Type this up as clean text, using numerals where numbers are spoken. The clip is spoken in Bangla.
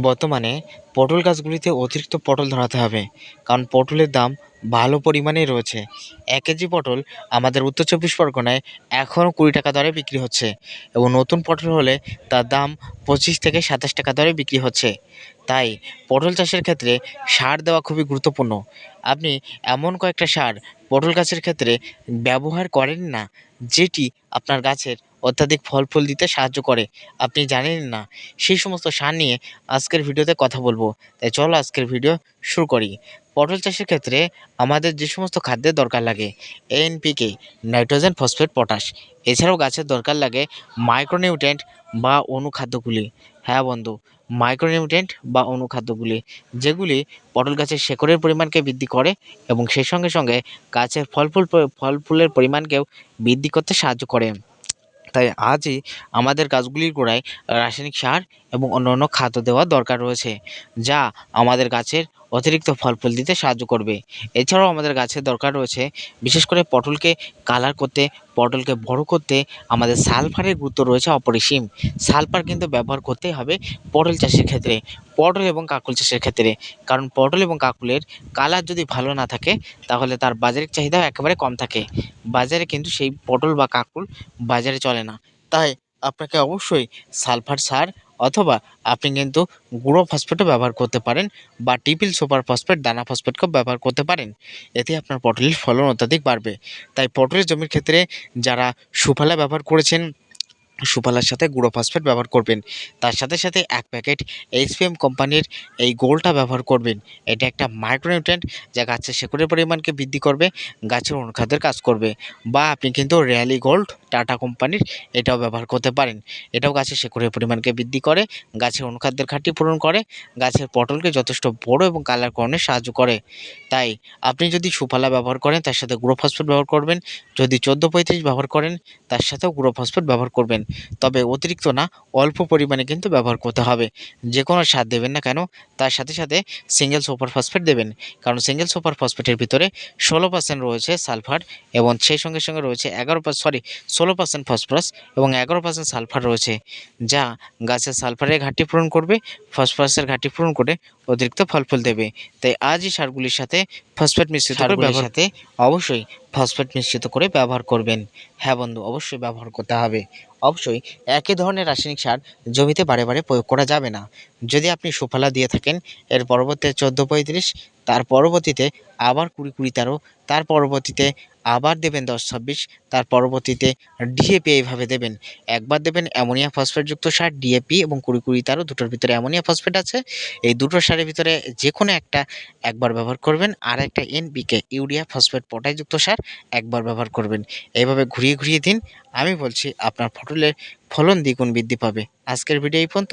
বর্তমানে পটল গাছগুলিতে অতিরিক্ত পটল ধরাতে হবে, কারণ পটলের দাম ভালো পরিমাণেই রয়েছে। 1 কেজি পটল আমাদের উত্তর চব্বিশ পরগনায় এখনও 20 টাকা দরে বিক্রি হচ্ছে, এবং নতুন পটল হলে তার দাম 25 থেকে 27 টাকা দরে বিক্রি হচ্ছে। তাই পটল চাষের ক্ষেত্রে সার দেওয়া খুবই গুরুত্বপূর্ণ। আপনি এমন কয়েকটা সার পটল গাছের ক্ষেত্রে ব্যবহার করেন না, যেটি আপনার গাছের অত্যাধিক ফল ফুল দিতে সাহায্য করে, আপনি জানেন না। সেই সমস্ত সার নিয়ে আজকের ভিডিওতে কথা বলবো। তাই চলো আজকের ভিডিও শুরু করি। পটল চাষের ক্ষেত্রে আমাদের যে সমস্ত খাদ্যের দরকার লাগে, এনপিকে, নাইট্রোজেন, ফসফেট, পটাশ, এছাড়াও গাছের দরকার লাগে মাইক্রোনিউট্রেন্ট বা অনুখাদ্যগুলি। হ্যাঁ বন্ধু, মাইক্রোনিউট্রেন্ট বা অনুখাদ্যগুলি, যেগুলি পটল গাছের শেকড়ের পরিমাণকে বৃদ্ধি করে এবং সেই সঙ্গে সঙ্গে গাছের ফল ফুলের পরিমাণকেও বৃদ্ধি করতে সাহায্য করে। তাই আজই আমাদের গাছগুলির গোড়ায় রাসায়নিক সার এবং অন্যান্য খাদ্য দেওয়ার দরকার রয়েছে, যা আমাদের গাছের অতিরিক্ত ফল ফুল দিতে সাহায্য করবে। এছাড়াও আমাদের গাছের দরকার রয়েছে, বিশেষ করে পটলকে কালার করতে, পটলকে বড় করতে আমাদের সালফারের গুরুত্ব রয়েছে অপরিসীম। সালফার কিন্তু ব্যবহার করতেই হবে পটল চাষের ক্ষেত্রে, পটল এবং কাকুল চাষের ক্ষেত্রে। কারণ পটল এবং কাকুলের কালার যদি ভালো না থাকে, তাহলে তার বাজারের চাহিদাও একেবারে কম থাকে। বাজারে কিন্তু সেই পটল বা কাকুল বাজারে চলে না। তাই আপনাকে অবশ্যই সালফার সার, অথবা আপনি কিন্তু গুঁড়ো ফসফেটও ব্যবহার করতে পারেন, বা ট্রিপল সুপার ফসফেট, দানা ফসফেটকেও ব্যবহার করতে পারেন। এতে আপনার পটলের ফলন অত্যাধিক বাড়বে। তাই পটলের জমির ক্ষেত্রে যারা সুফলা ব্যবহার করেছেন, সুফলার সাথে গুঁড়ো ফসফেট ব্যবহার করবেন। তার সাথে সাথে 1 প্যাকেট এইচপিএম কোম্পানির এই গোল্ডটা ব্যবহার করবেন। এটা একটা মাইক্রোনিউট্রেন্ট, যা গাছের শেকড়ের পরিমাণকে বৃদ্ধি করবে, গাছের অনুখাদ্যের কাজ করবে। বা আপনি কিন্তু র্যালি গোল্ড, টাটা কোম্পানির, এটাও ব্যবহার করতে পারেন। এটাও গাছের শেকড়ের পরিমাণকে বৃদ্ধি করে, গাছের অনুখাদ্যের ঘাটতি পূরণ করে, গাছের পটলকে যথেষ্ট বড় এবং কালার করণে সাহায্য করে। তাই আপনি যদি সুফলা ব্যবহার করেন, তার সাথে গুঁড়ো ফসফেট ব্যবহার করবেন। যদি 14-35 ব্যবহার করেন, তার সাথেও গুঁড়ো ফসফেট ব্যবহার করবেন। তবে অতিরিক্ত না, অল্প পরিমাণে কিন্তু ব্যবহার করতে হবে। যে কোনো সার দেবেন না কেন, তার সাথে সাথে সিঙ্গেল সুপার ফসফেট দেবেন। কারণ সিঙ্গেল সুপার ফসফেটের ভিতরে 16% রয়েছে সালফার, এবং সেই সঙ্গে সঙ্গে রয়েছে 16% ফসফরাস এবং 11% সালফার রয়েছে, যা গাছের সালফারের ঘাটতি পূরণ করবে, ফসফরাসের ঘাটতি পূরণ করে অতিরিক্ত ফল ফুল দেবে। তাই আজই সারগুলির সাথে ফসফেট মিশ্রিত করে ব্যবহার, সাথে অবশ্যই ফসফেট মিশ্রিত করে ব্যবহার করবেন। হ্যাঁ বন্ধু, অবশ্যই ব্যবহার করতে হবে। অবশ্যই একই ধরনের রাসায়নিক সার জমিতে বারে বারে প্রয়োগ করা যাবে না। যদি আপনি সুফলা দিয়ে থাকেন, এর পরবর্তীতে 14-35, তার পরবর্তীতে আবার 20-13, তার পরবর্তীতে আবার দেবেন 10-26, তার পরবর্তীতে ডিএপি, এইভাবে দেবেন। একবার দেবেন অ্যামোনিয়া ফসফেটযুক্ত সার ডিএপি, এবং 20-13 দুটোর ভিতরে অ্যামোনিয়া ফসফেট আছে। এই দুটো সারের ভিতরে যে কোনো একটা একবার ব্যবহার করবেন, আর একটা এনপিকে, ইউরিয়া ফসফেট পটাশযুক্ত সার, একবার ব্যবহার করবেন। এইভাবে ঘুরিয়ে ঘুরিয়ে দিন। আমি বলছি আপনার পটলের ফলন দ্বিগুণ বৃদ্ধি পাবে। আজকের ভিডিও এই পর্যন্ত।